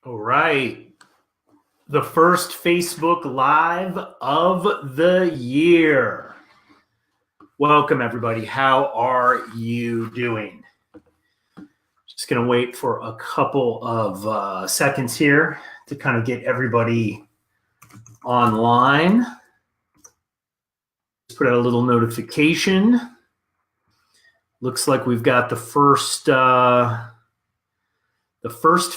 All right. The first Facebook Live of the year. Welcome, everybody. How are you doing? Just going to wait for a couple of seconds here to kind of get everybody online. Just put out a little notification. Looks like we've got the first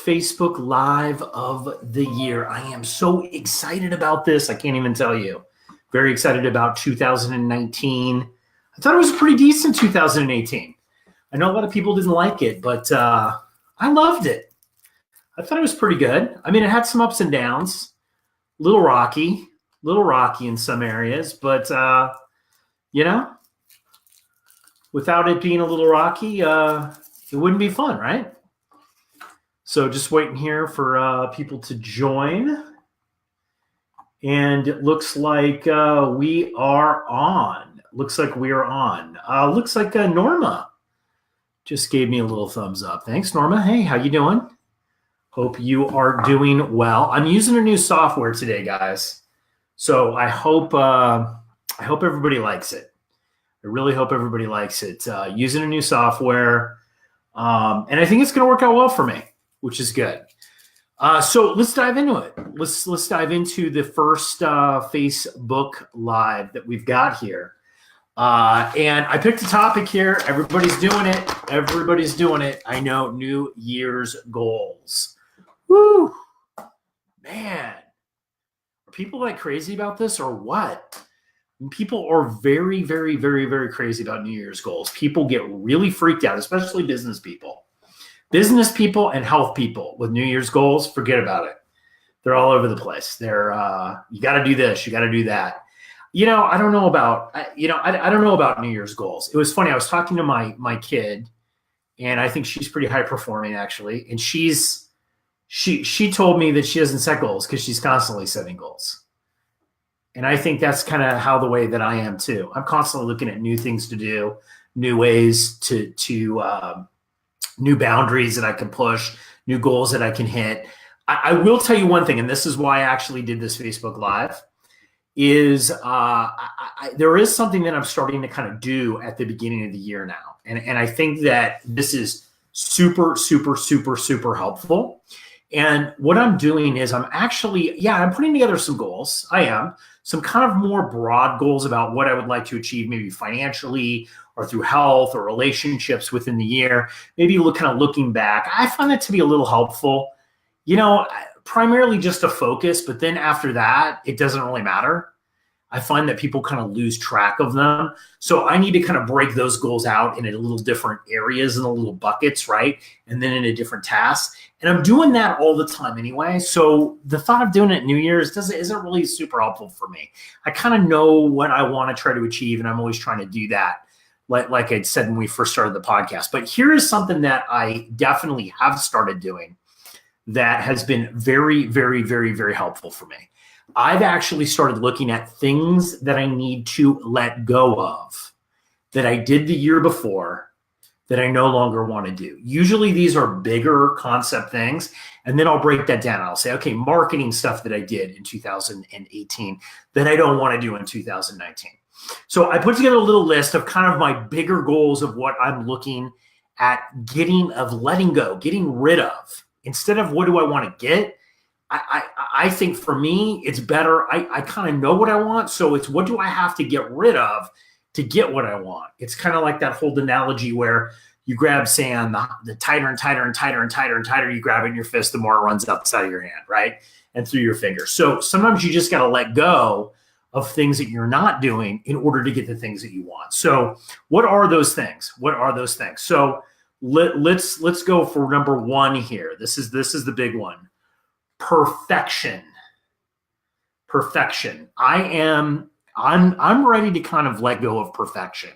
Facebook Live of the year. I am so excited about this. I can't even tell you. Very excited about 2019. I thought it was a pretty decent 2018. I know a lot of people didn't like it, but I loved it. I thought it was pretty good. I mean, it had some ups and downs. A little rocky in some areas, but without it being a little rocky, it wouldn't be fun, right? So just waiting here for people to join. And it looks like we are on. Looks like Norma just gave me a little thumbs up. Thanks, Norma. Hey, how you doing? Hope you are doing well. I'm using a new software today, guys. So I hope everybody likes it. I really hope everybody likes it. Using a new software. And I think it's going to work out well for me, which is good. So let's dive into it. Let's dive into the first Facebook Live that we've got here. And I picked a topic here. Everybody's doing it. I know, New Year's goals. Woo! Man. Are people like crazy about this or what? People are very, very, very, very crazy about New Year's goals. People get really freaked out, especially business people. Business people and health people with New Year's goals, forget about it. They're all over the place. They're you got to do this, you got to do that. I don't know about I don't know about New Year's goals. It was funny. I was talking to my kid, and I think she's pretty high performing actually. And she told me that she doesn't set goals because she's constantly setting goals. And I think that's kind of how the way that I am too. I'm constantly looking at new things to do, new ways to new boundaries that I can push, new goals that I can hit. I will tell you one thing, and this is why I actually did this Facebook Live, is there is something that I'm starting to kind of do at the beginning of the year now. And I think that this is super, super, super, super helpful. And what I'm doing is I'm putting together some goals. I am. Some kind of more broad goals about what I would like to achieve, maybe financially or through health or relationships within the year. Maybe looking back. I find that to be a little helpful. Primarily just a focus, but then after that, it doesn't really matter. I find that people kind of lose track of them. So I need to kind of break those goals out into little different areas and little buckets, right? And then into different tasks. And I'm doing that all the time anyway. So the thought of doing it New Year's isn't really super helpful for me. I kind of know what I want to try to achieve, and I'm always trying to do that, like I said when we first started the podcast. But here is something that I definitely have started doing that has been very, very, very, very helpful for me. I've actually started looking at things that I need to let go of that I did the year before that I no longer want to do. Usually these are bigger concept things, and then I'll break that down. I'll say, okay, marketing stuff that I did in 2018 that I don't want to do in 2019. So I put together a little list of kind of my bigger goals of what I'm looking at letting go, getting rid of. Instead of what do I want to get, I think for me, it's better. I kind of know what I want. So it's what do I have to get rid of to get what I want? It's kind of like that whole analogy where you grab sand, the tighter and tighter and tighter and tighter and tighter you grab it in your fist, the more it runs out the side of your hand, right? And through your fingers. So sometimes you just got to let go of things that you're not doing in order to get the things that you want. So what are those things? So let's go for number one here. This is the big one. Perfection. I'm ready to kind of let go of perfection.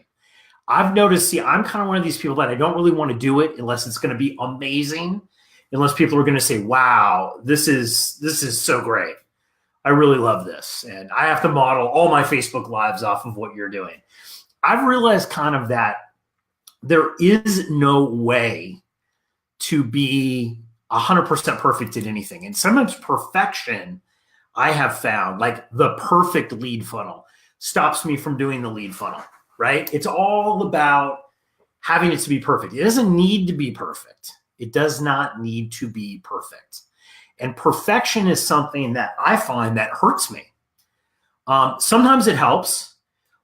I've noticed, I'm kind of one of these people that I don't really want to do it unless it's going to be amazing, unless people are going to say, wow, this is so great. I really love this. And I have to model all my Facebook Lives off of what you're doing. I've realized kind of that there is no way to be 100% perfect at anything. And sometimes perfection, I have found, like the perfect lead funnel, stops me from doing the lead funnel, right? It's all about having it to be perfect. It doesn't need to be perfect. It does not need to be perfect. And perfection is something that I find that hurts me. Sometimes it helps,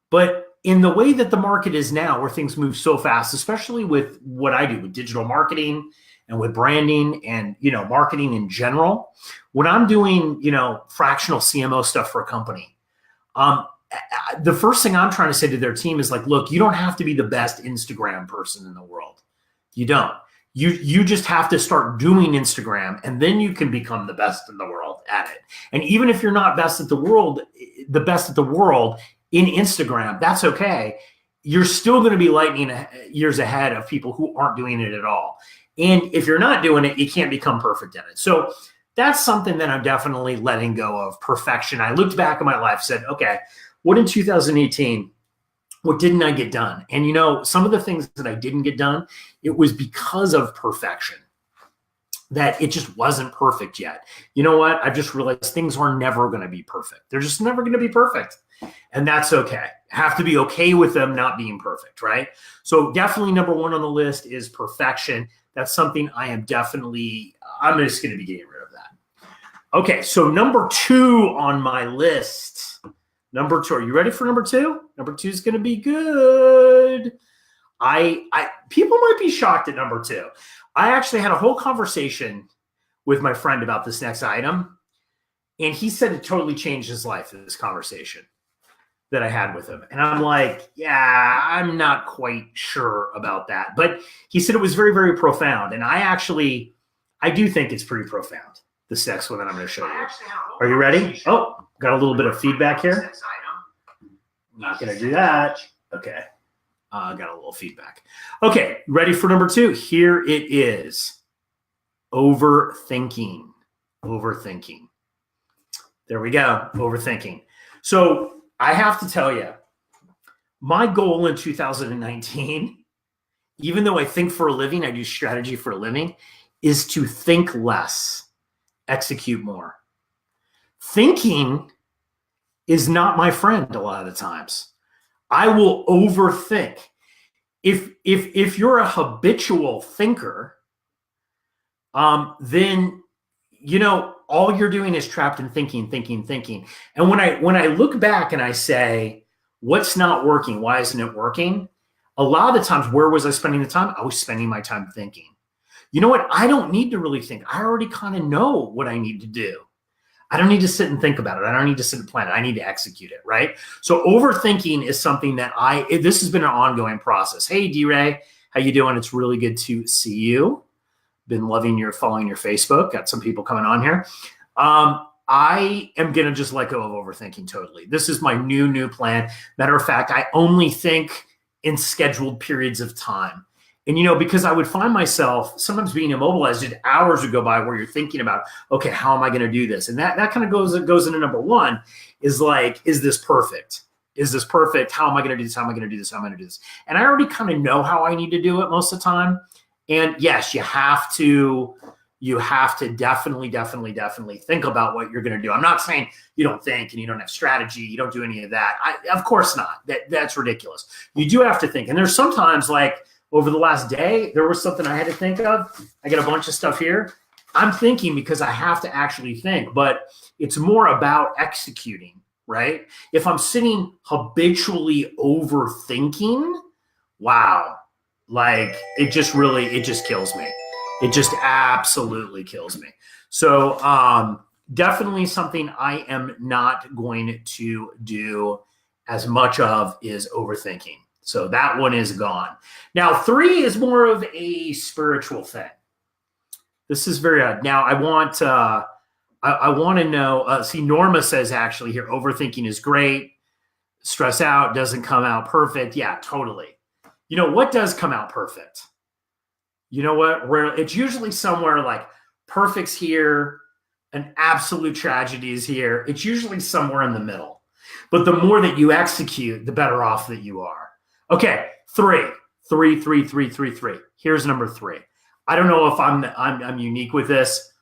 but in the way that the market is now, where things move so fast, especially with what I do with digital marketing and with branding and, marketing in general, when I'm doing, fractional CMO stuff for a company, the first thing I'm trying to say to their team is like, look, you don't have to be the best Instagram person in the world. You don't. You just have to start doing Instagram, and then you can become the best in the world at it. And even if you're not the best at the world in Instagram, that's okay. You're still going to be lightning years ahead of people who aren't doing it at all. And if you're not doing it, you can't become perfect at it. So that's something that I'm definitely letting go of, perfection. I looked back at my life, said, okay, what in 2018, what didn't I get done? And some of the things that I didn't get done, it was because of perfection, that it just wasn't perfect yet. You know what? I just realized things are never going to be perfect. They're just never going to be perfect. And that's okay. Have to be okay with them not being perfect, right? So definitely number one on the list is perfection. That's something I'm just going to be getting rid of that. Okay, so number two on my list. Number two, are you ready for number two? Number two is going to be good. People might be shocked at number two. I actually had a whole conversation with my friend about this next item, and he said it totally changed his life, this conversation that I had with him. And I'm like, yeah, I'm not quite sure about that. But he said it was very, very profound. And I do think it's pretty profound, this next one that I'm going to show you. Are you ready? Oh, got a little bit of feedback here. Not going to do that. Okay. Got a little feedback. Okay. Ready for number two? Here it is. Overthinking. There we go. Overthinking. So I have to tell you, my goal in 2019, even though I think for a living, I do strategy for a living, is to think less, execute more. Thinking is not my friend a lot of the times. I will overthink. If you're a habitual thinker, then all you're doing is trapped in thinking. And when I look back and I say, what's not working? Why isn't it working? A lot of the times, where was I spending the time? I was spending my time thinking. You know what? I don't need to really think. I already kind of know what I need to do. I don't need to sit and think about it. I don't need to sit and plan it. I need to execute it, right? So overthinking is something that this has been an ongoing process. Hey, D-Ray, how you doing? It's really good to see you. Been following your Facebook. Got some people coming on here. I am going to just let go of overthinking totally. This is my new plan. Matter of fact, I only think in scheduled periods of time. And, because I would find myself sometimes being immobilized, just hours would go by where you're thinking about, okay, how am I going to do this? And that kind of goes into number one, is like, is this perfect? Is this perfect? How am I going to do this? How am I going to do this? How am I going to do this? And I already kind of know how I need to do it most of the time. And yes, you have to definitely think about what you're going to do. I'm not saying you don't think and you don't have strategy, you don't do any of that. Of course not. That's ridiculous. You do have to think. And there's sometimes, like over the last day, there was something I had to think of. I got a bunch of stuff here. I'm thinking because I have to actually think, but it's more about executing, right? If I'm sitting habitually overthinking, wow. Like it just kills me. It just absolutely kills me. So definitely something I am not going to do as much of is overthinking. So that one is gone. Now 3 is more of a spiritual thing. This is very odd. Now I want to know, see, Norma says actually here, overthinking is great. Stress out doesn't come out perfect. Yeah, totally. You know what does come out perfect? You know what? Where it's usually somewhere like perfect's here, an absolute tragedy is here. It's usually somewhere in the middle. But the more that you execute, the better off that you are. Okay, 3. Here's number 3. I don't know if I'm unique with this.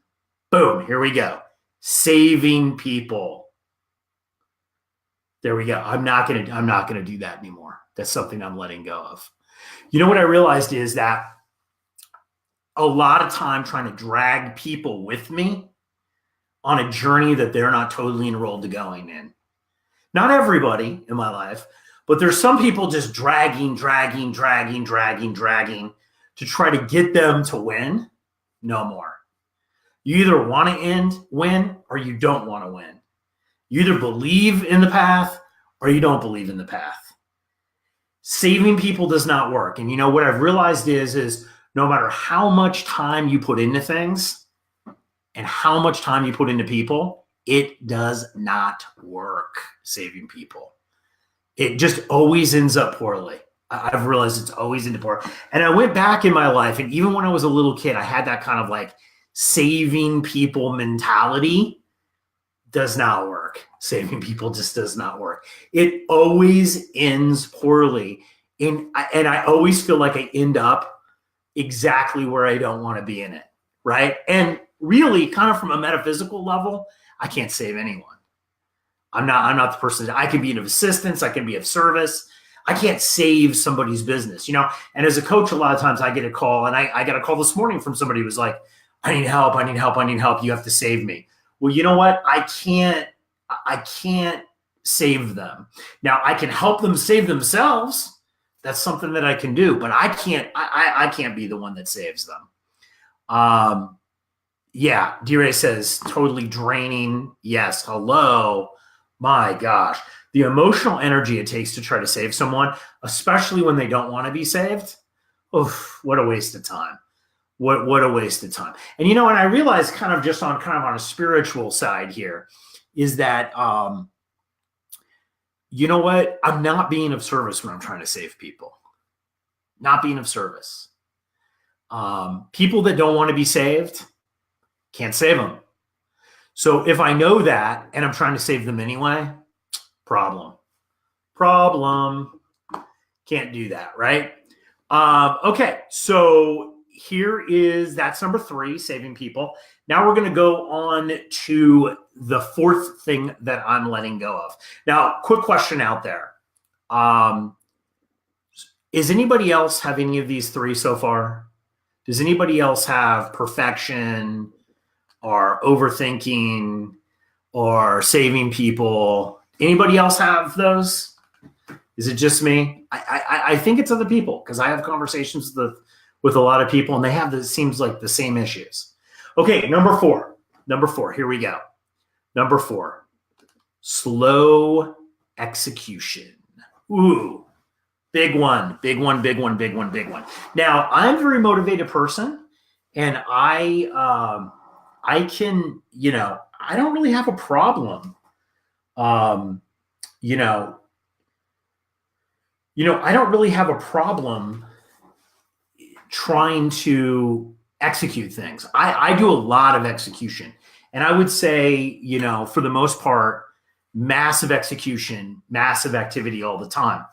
Boom, here we go. Saving people. There we go. I'm not gonna do that anymore. That's something I'm letting go of. You know what I realized is that a lot of time trying to drag people with me on a journey that they're not totally enrolled to going in. Not everybody in my life, but there's some people just dragging to try to get them to win. No more. You either want to win or you don't want to win. You either believe in the path or you don't believe in the path. Saving people does not work. And you know what I've realized is no matter how much time you put into things and how much time you put into people, it does not work saving people. It just always ends up poorly. I've realized it's always ended poor. And I went back in my life, and even when I was a little kid, I had that kind of like saving people mentality. Does not work. Saving people just does not work. It always ends poorly. And I always feel like I end up exactly where I don't want to be in it, right? And really, kind of from a metaphysical level, I can't save anyone. I'm not the person. I can be of assistance. I can be of service. I can't save somebody's business, you know? And as a coach, a lot of times I get a call, and I got a call this morning from somebody who was like, I need help. You have to save me. Well, you know what? I can't save them. Now I can help them save themselves. That's something that I can do, but I can't be the one that saves them. Yeah, D-Ray says totally draining. Yes, hello. My gosh. The emotional energy it takes to try to save someone, especially when they don't want to be saved. Oof, what a waste of time. What a waste of time. And you know, and I realized kind of on a spiritual side here is that you know what? I'm not being of service when I'm trying to save people. Not being of service. People that don't want to be saved, can't save them. So if I know that and I'm trying to save them anyway, problem. Can't do that, right? Okay, so that's number 3, saving people. Now we're going to go on to the 4th thing that I'm letting go of. Now, quick question out there. Is anybody else have any of these 3 so far? Does anybody else have perfection or overthinking or saving people? Anybody else have those? Is it just me? I think it's other people because I have conversations with a lot of people and they have it seems like the same issues. Okay, number 4. Here we go. Number 4, slow execution. Ooh, big one. Now, I'm a very motivated person, and I can, you know, I don't really have a problem. You know, I don't really have a problem trying to execute things. I do a lot of execution. And I would say, you know, for the most part, massive execution, massive activity all the time.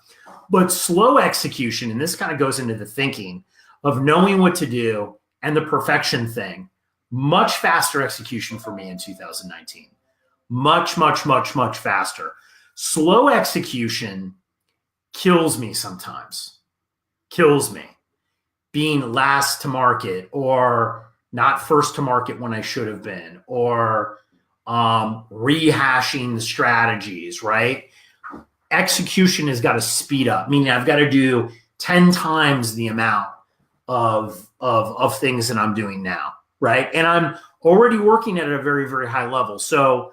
But slow execution, and this kind of goes into the thinking of knowing what to do and the perfection thing, much faster execution for me in 2019. Much faster. Slow execution kills me sometimes. Kills me. Being last to market or not first to market when I should have been, or rehashing the strategies, right? Execution has got to speed up, meaning I've got to do 10 times the amount of things that I'm doing now, right? And I'm already working at a very, very high level. So,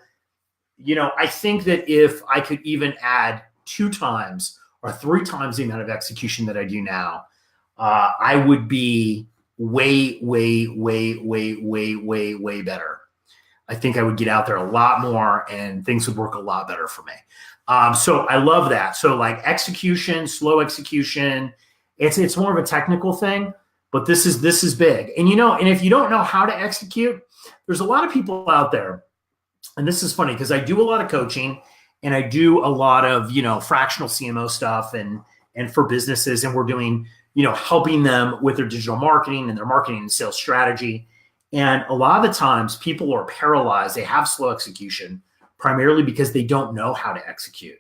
you know, I think that if I could even add 2 times or 3 times the amount of execution that I do now, I would be way better. I think I would get out there a lot more and things would work a lot better for me. So I love that. So like execution, slow execution, it's more of a technical thing, but this is big. And, you know, and if you don't know how to execute, there's a lot of people out there. And this is funny because I do a lot of coaching and I do a lot of, you know, fractional CMO stuff and for businesses. And we're doing, helping them with their digital marketing and their marketing and sales strategy. And a lot of the times people are paralyzed. They have slow execution primarily because they don't know how to execute.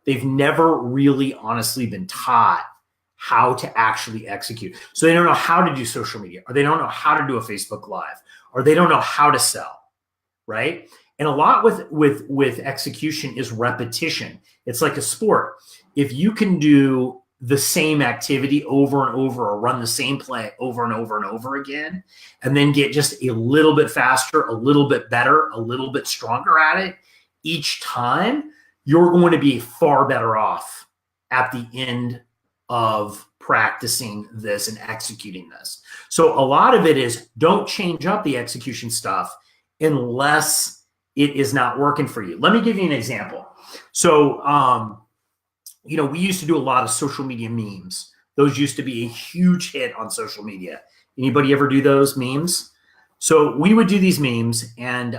They've never really honestly been taught how to actually execute. So they don't know how to do social media, or they don't know how to do a Facebook Live, or they don't know how to sell, right? And a lot with execution is repetition. It's like a sport. If you can do the same activity over and over, or run the same play over and over and over again, and then get just a little bit faster, a little bit better, a little bit stronger at it each time, you're going to be far better off at the end of practicing this and executing this. So a lot of it is don't change up the execution stuff unless it is not working for you. Let me give you an example. So, we used to do a lot of social media memes. Those used to be a huge hit on social media. Anybody ever do those memes? So we would do these memes, and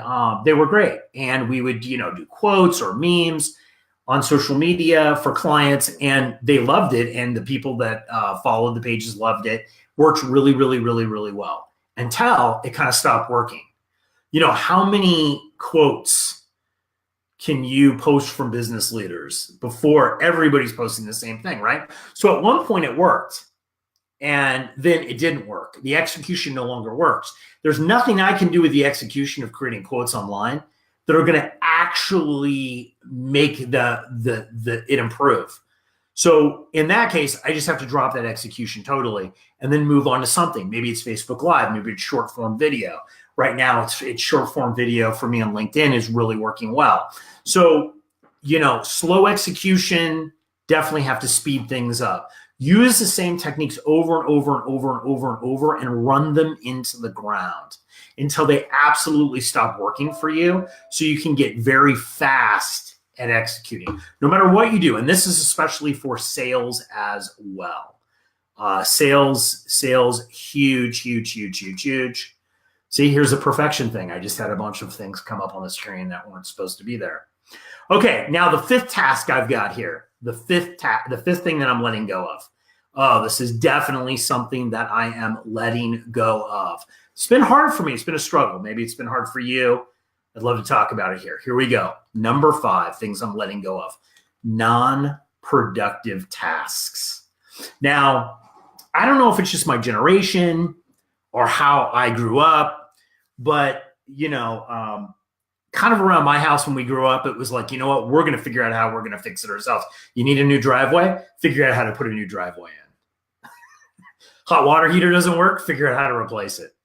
they were great. And we would, do quotes or memes on social media for clients, and they loved it. And the people that followed the pages loved it. Worked really, really, really, really well until it kind of stopped working. How many quotes can you post from business leaders before everybody's posting the same thing, right? So at one point it worked, and then it didn't work. The execution no longer works. There's nothing I can do with the execution of creating quotes online that are going to actually make it improve. So in that case, I just have to drop that execution totally and then move on to something. Maybe it's Facebook Live, maybe it's short form video. Right now, it's short form video for me on LinkedIn is really working well. So, slow execution, definitely have to speed things up. Use the same techniques over and over and over and over and over and run them into the ground until they absolutely stop working for you, so you can get very fast at executing, no matter what you do. And this is especially for sales as well. Sales, huge, huge, huge, huge, huge. See, here's a perfection thing. I just had a bunch of things come up on the screen that weren't supposed to be there. Okay, now the fifth task I've got here, the fifth thing that I'm letting go of. Oh, this is definitely something that I am letting go of. It's been hard for me. It's been a struggle. Maybe it's been hard for you. I'd love to talk about it here. Here we go. Number 5, things I'm letting go of. Non-productive tasks. Now, I don't know if it's just my generation or how I grew up, but, kind of around my house when we grew up, it was like, you know what, we're going to figure out how we're going to fix it ourselves. You need a new driveway? Figure out how to put a new driveway in. Hot water heater doesn't work? Figure out how to replace it,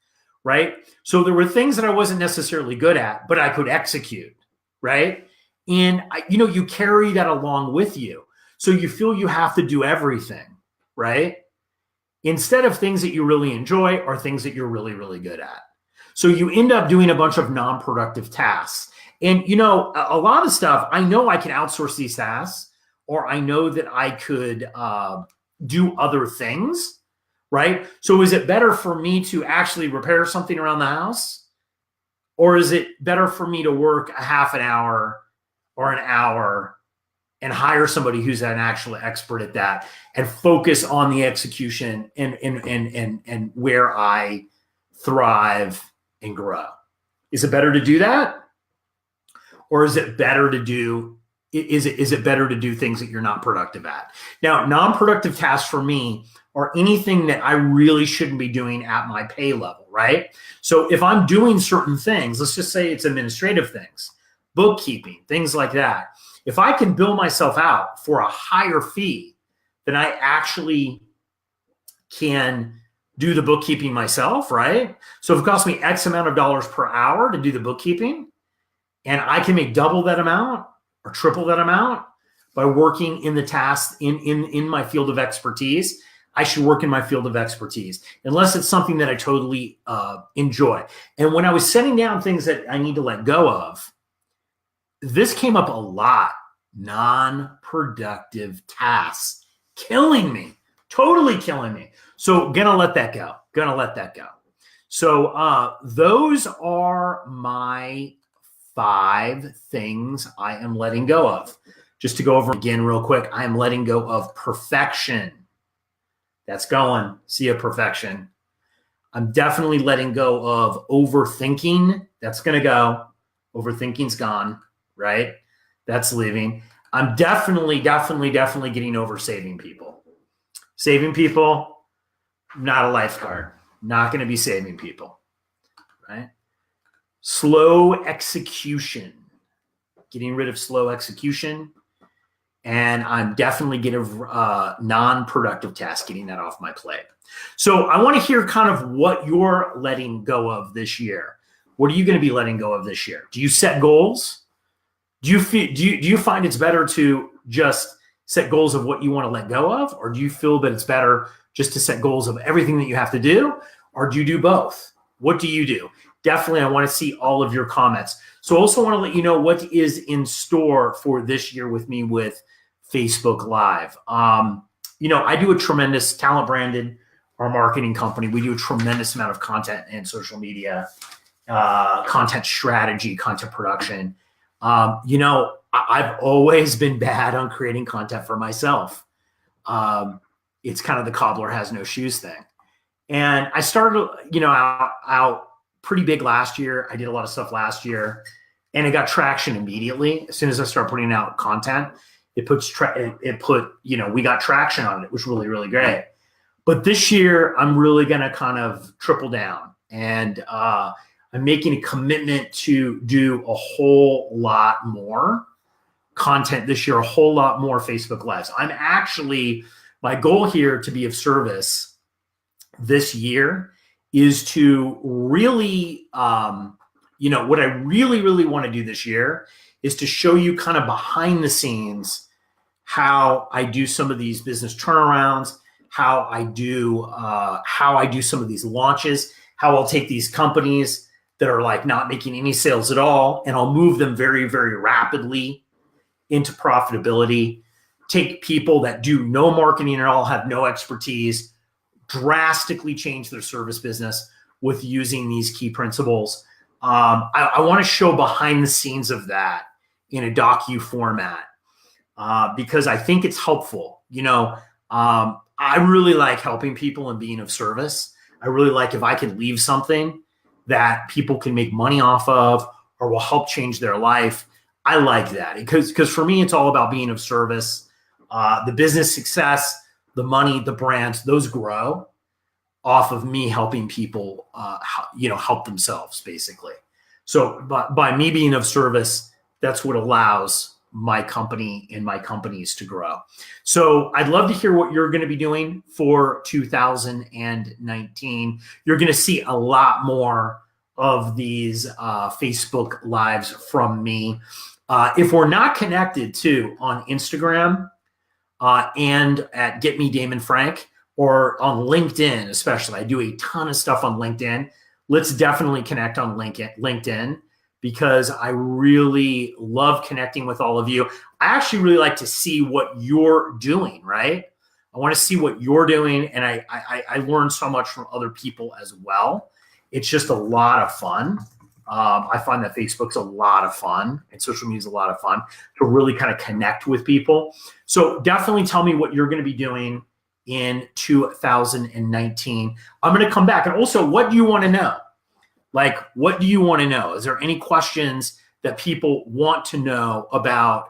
right? So there were things that I wasn't necessarily good at, but I could execute, right? And, you carry that along with you. So you feel you have to do everything, right? Instead of things that you really enjoy or things that you're really, really good at. So you end up doing a bunch of non-productive tasks. And, a lot of stuff, I know I can outsource these tasks, or I know that I could do other things, right? So is it better for me to actually repair something around the house? Or is it better for me to work a half an hour or an hour and hire somebody who's an actual expert at that and focus on the execution and where I thrive and grow? Is it better to do that? Or is it better to do things that you're not productive at? Now, non-productive tasks for me are anything that I really shouldn't be doing at my pay level, right? So if I'm doing certain things, let's just say it's administrative things, bookkeeping, things like that. If I can bill myself out for a higher fee, then I actually can do the bookkeeping myself, right? So if it costs me X amount of dollars per hour to do the bookkeeping, and I can make double that amount or triple that amount by working in the tasks in my field of expertise, I should work in my field of expertise, unless it's something that I totally enjoy. And when I was setting down things that I need to let go of, this came up a lot. Non-productive tasks, killing me, totally killing me. So gonna let that go. So those are my 5 things I am letting go of. Just to go over again real quick, I am letting go of perfection. That's going. See ya, perfection. I'm definitely letting go of overthinking. That's going to go. Overthinking's gone, right? That's leaving. I'm definitely getting over saving people. Saving people, not a lifeguard. Not going to be saving people, right? Slow execution. Getting rid of slow execution. And I'm definitely getting non-productive tasks, getting that off my plate. So I want to hear kind of what you're letting go of this year. What are you going to be letting go of this year? Do you set goals? Do you find it's better to just set goals of what you want to let go of? Or do you feel that it's better just to set goals of everything that you have to do? Or do you do both? What do you do? Definitely, I want to see all of your comments. So I also want to let you know what is in store for this year with me with Facebook Live. I do a tremendous Talent Branded, our marketing company. We do a tremendous amount of content and social media, content strategy, content production. I've always been bad on creating content for myself. It's kind of the cobbler has no shoes thing. And I started, out pretty big last year. I did a lot of stuff last year, and it got traction immediately. As soon as I started putting out content, we got traction on it. It was really, really great. But this year, I'm really going to kind of triple down, and I'm making a commitment to do a whole lot more content this year, a whole lot more Facebook Lives. My goal here to be of service this year is to really, what I really, really want to do this year is to show you kind of behind the scenes how I do some of these business turnarounds, how I do some of these launches, how I'll take these companies that are like not making any sales at all, and I'll move them very, very rapidly into profitability. Take people that do no marketing at all, have no expertise, drastically change their service business with using these key principles. I want to show behind the scenes of that in a docu format because I think it's helpful. I really like helping people and being of service. I really like if I can leave something that people can make money off of or will help change their life. I like that because for me, it's all about being of service. The business success, the money, the brands, those grow off of me helping people, help themselves basically. So by me being of service, that's what allows my company and my companies to grow. So I'd love to hear what you're going to be doing for 2019. You're going to see a lot more of these Facebook Lives from me. If we're not connected too on Instagram and at Get Me Damon Frank or on LinkedIn, especially, I do a ton of stuff on LinkedIn. Let's definitely connect on LinkedIn because I really love connecting with all of you. I actually really like to see what you're doing, right? I want to see what you're doing, and I learn so much from other people as well. It's just a lot of fun. I find that Facebook's a lot of fun and social media is a lot of fun to really kind of connect with people. So definitely tell me what you're going to be doing in 2019. I'm going to come back. And also, what do you want to know? Like, what do you want to know? Is there any questions that people want to know about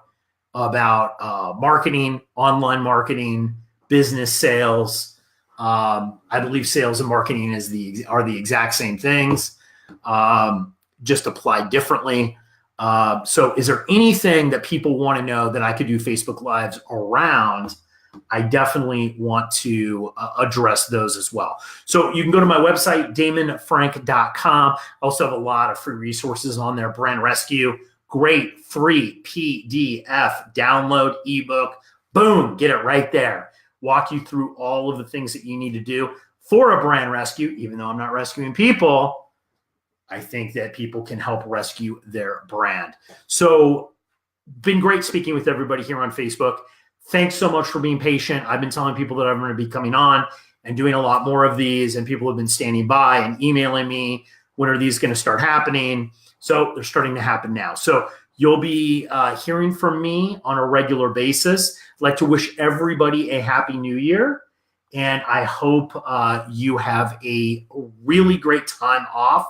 marketing, online marketing, business sales? I believe sales and marketing are the exact same things. Just applied differently. So is there anything that people want to know that I could do Facebook Lives around? I definitely want to address those as well. So you can go to my website, damonfrank.com. I also have a lot of free resources on there. Brand Rescue, great free PDF download ebook. Boom, get it right there. Walk you through all of the things that you need to do for a brand rescue. Even though I'm not rescuing people, I think that people can help rescue their brand. So been great speaking with everybody here on Facebook. Thanks so much for being patient. I've been telling people that I'm going to be coming on and doing a lot more of these, and people have been standing by and emailing me, when are these going to start happening? So they're starting to happen now. So you'll be hearing from me on a regular basis. I'd like to wish everybody a happy new year. And I hope you have a really great time off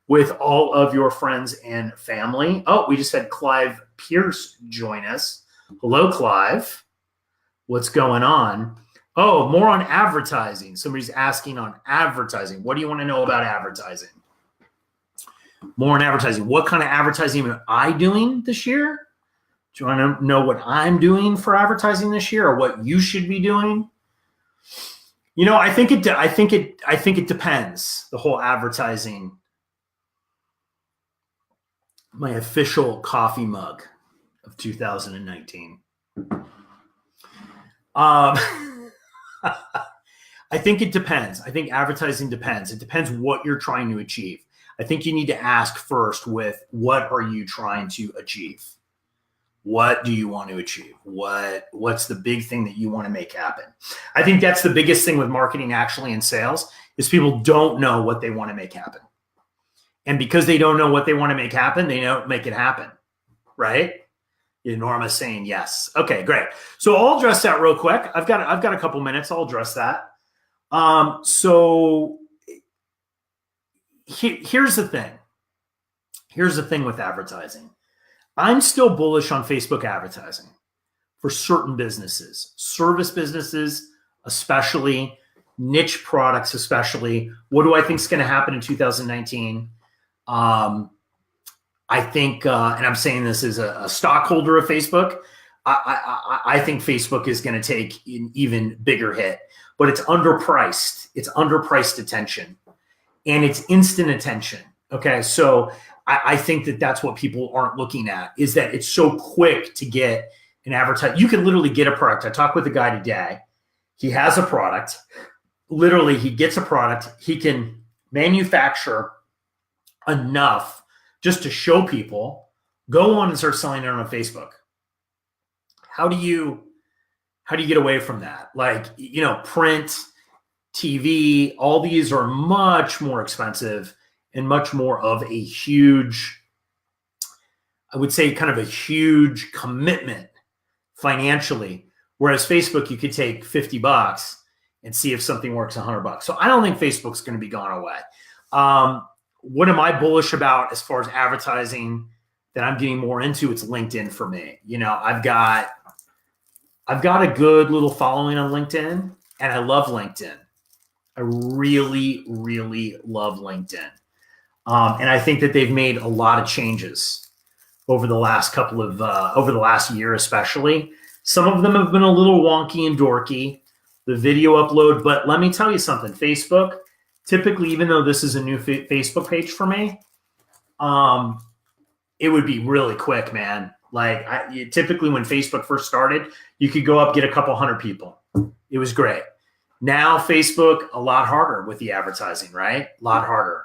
with all of your friends and family. Oh, we just had Clive Pierce join us. Hello, Clive. What's going on? Oh, more on advertising. Somebody's asking on advertising. What do you want to know about advertising? More on advertising. What kind of advertising am I doing this year? Do you want to know what I'm doing for advertising this year, or what you should be doing? I think it depends. The whole advertising. My official coffee mug of 2019. I think it depends. I think advertising depends. It depends what you're trying to achieve. I think you need to ask first with what are you trying to achieve? What do you want to achieve? What's the big thing that you want to make happen? I think that's the biggest thing with marketing actually in sales is people don't know what they want to make happen. And because they don't know what they want to make happen, they don't make it happen, right? Norma's saying yes. Okay, great. So I'll address that real quick. I've got a couple minutes. I'll address that. So here's the thing. Here's the thing with advertising. I'm still bullish on Facebook advertising for certain businesses, service businesses, especially niche products, especially. What do I think is going to happen in 2019? I think, and I'm saying this as a stockholder of Facebook, I think Facebook is going to take an even bigger hit, but it's underpriced. It's underpriced attention, and it's instant attention. Okay, so I think that's what people aren't looking at, is that it's so quick to get an advertisement. You can literally get a product. I talked with a guy today. He has a product. Literally, he gets a product. He can manufacture enough just to show people, go on and start selling it on Facebook. How do you get away from that? Like, print, TV, all these are much more expensive and much more of a huge, I would say kind of a huge commitment financially. Whereas Facebook, you could take $50 and see if something works $100. So I don't think Facebook's going to be gone away. What am I bullish about as far as advertising that I'm getting more into? It's LinkedIn for me. I've got a good little following on LinkedIn, and I love LinkedIn. I really, really love LinkedIn. And I think that they've made a lot of changes over the last over the last year, especially. Some of them have been a little wonky and dorky, the video upload, but let me tell you something. Facebook, typically, even though this is a new Facebook page for me, it would be really quick, man. Like typically when Facebook first started, you could go up, get a couple hundred people. It was great. Now Facebook, a lot harder with the advertising, right? A lot harder.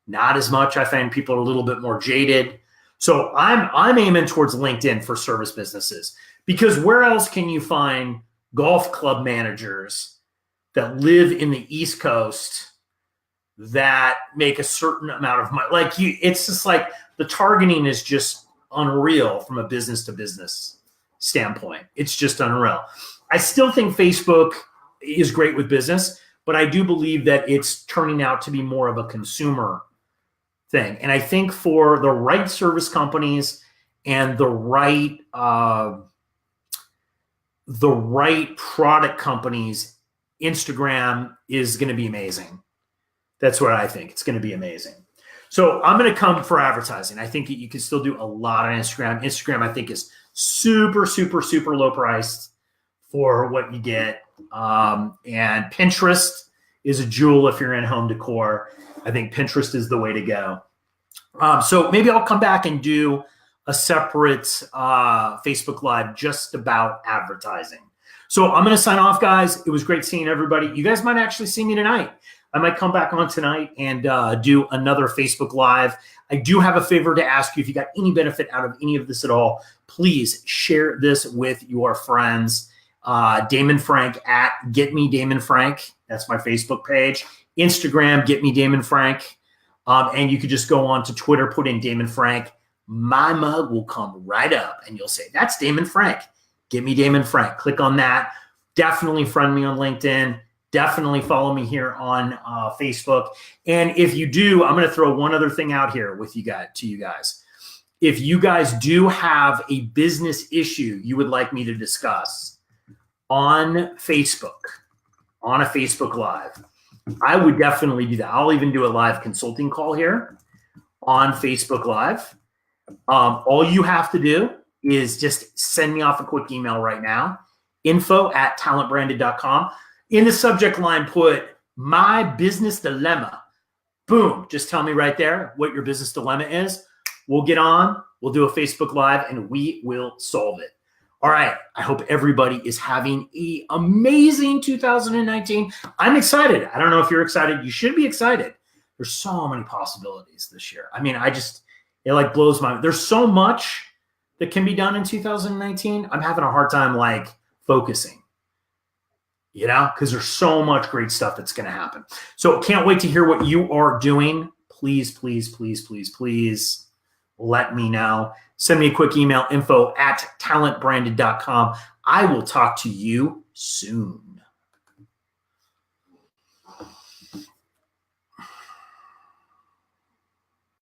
Not as much. I find people are a little bit more jaded. So I'm aiming towards LinkedIn for service businesses, because where else can you find golf club managers that live in the East Coast that make a certain amount of money? Like it's just like the targeting is just unreal from a business to business standpoint. It's just unreal. I still think Facebook is great with business, but I do believe that it's turning out to be more of a consumer thing. And I think for the right service companies and the right product companies, Instagram is going to be amazing. That's what I think. It's going to be amazing. So I'm going to come for advertising. I think you can still do a lot on Instagram. Instagram, I think, is super, super, super low priced for what you get. And Pinterest is a jewel if you're in home decor. I think Pinterest is the way to go. So maybe I'll come back and do a separate Facebook Live just about advertising. So I'm going to sign off, guys. It was great seeing everybody. You guys might actually see me tonight. I might come back on tonight and do another Facebook Live. I do have a favor to ask you. If you got any benefit out of any of this at all, please share this with your friends. Damon Frank at Get Me Damon Frank. That's my Facebook page. Instagram, Get Me Damon Frank. And you could just go on to Twitter, put in Damon Frank. My mug will come right up and you'll say, that's Damon Frank. Get Me Damon Frank. Click on that. Definitely friend me on LinkedIn. definitely follow me here on Facebook. And if you do, I'm going to throw one other thing out here with you guys. If you guys do have a business issue you would like me to discuss on Facebook, on a Facebook Live, I would definitely do that. I'll even do a live consulting call here on Facebook Live. All you have to do is just send me off a quick email right now, info@talentbranded.com. In the subject line, put my business dilemma. Boom. Just tell me right there what your business dilemma is. We'll get on, we'll do a Facebook Live, and we will solve it. All right. I hope everybody is having an amazing 2019. I'm excited. I don't know if you're excited. You should be excited. There's so many possibilities this year. I mean, it like blows my mind. There's so much that can be done in 2019. I'm having a hard time like focusing, because there's so much great stuff that's going to happen. So can't wait to hear what you are doing. Please, please, please, please, please let me know. Send me a quick email, info@talentbranded.com. I will talk to you soon.